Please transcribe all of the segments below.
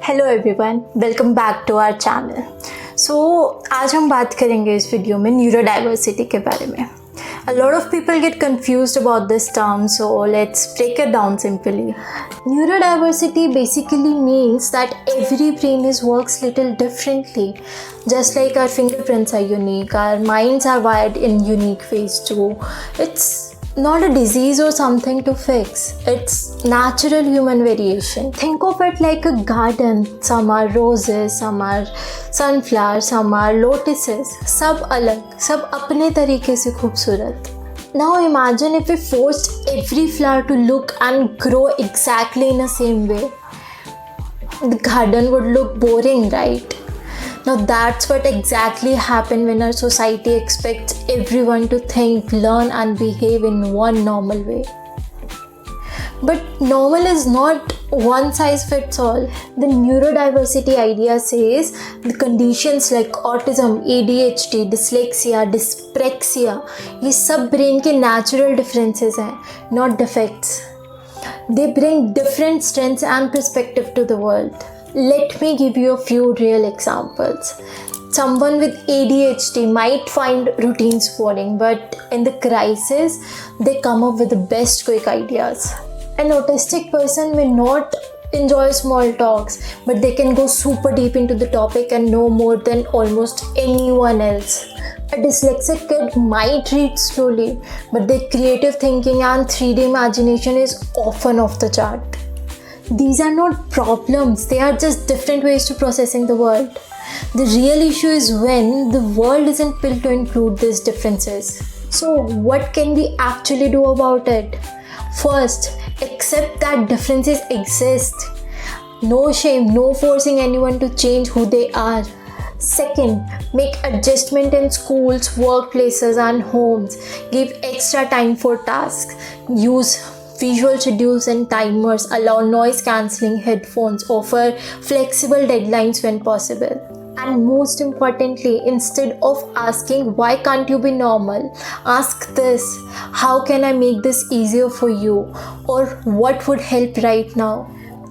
Hello everyone, welcome back to our channel. आज हम बात करेंगे इस वीडियो में न्यूरो डाइवर्सिटी के बारे में। A lot of people get confused about this term, so let's break it down simply. Neurodiversity basically means that every brain works little differently. Just like our fingerprints are unique, our minds are wired in unique ways too. It's not a disease or something to fix. It's natural human variation. Think of it like a garden. Some are roses, some are sunflowers, some are lotuses. सब अलग, सब अपने तरीके से खूबसूरत. Now imagine if we forced every flower to look and grow exactly in the same way. The garden would look boring, right? Now that's what exactly happened when our society expects everyone to think, learn and behave in one normal way. But normal is not one size fits all. The neurodiversity idea says the conditions like autism, ADHD, dyslexia, dyspraxia, ये सब brain के natural differences हैं, not defects. They bring different strengths and perspective to the world. Let me give you a few real examples. Someone with ADHD might find routines boring, but in the crisis, they come up with the best quick ideas. An autistic person may not enjoy small talks, but they can go super deep into the topic and know more than almost anyone else. A dyslexic kid might read slowly, but their creative thinking and 3D imagination is often off the chart. These are not problems, they are just different ways to processing the world. The real issue is when the world isn't built to include these differences. So what can we actually do about it? First, accept that differences exist. No shame, no forcing anyone to change who they are. Second, make adjustment in schools, workplaces and homes. Give extra time for tasks. Use visual schedules and timers, allow noise cancelling headphones, offer flexible deadlines when possible. And most importantly, instead of asking why can't you be normal, ask this: how can I make this easier for you, or what would help right now?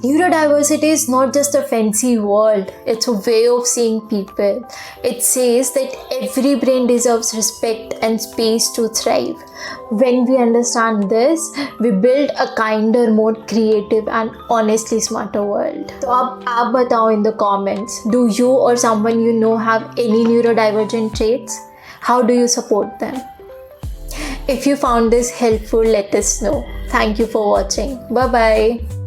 Neurodiversity is not just a fancy word, it's a way of seeing people. It says that every brain deserves respect and space to thrive. When we understand this, we build a kinder, more creative and honestly smarter world. So अब आप बताओ in the comments, do you or someone you know have any neurodivergent traits? How do you support them? If you found this helpful, let us know. Thank you for watching. Bye bye.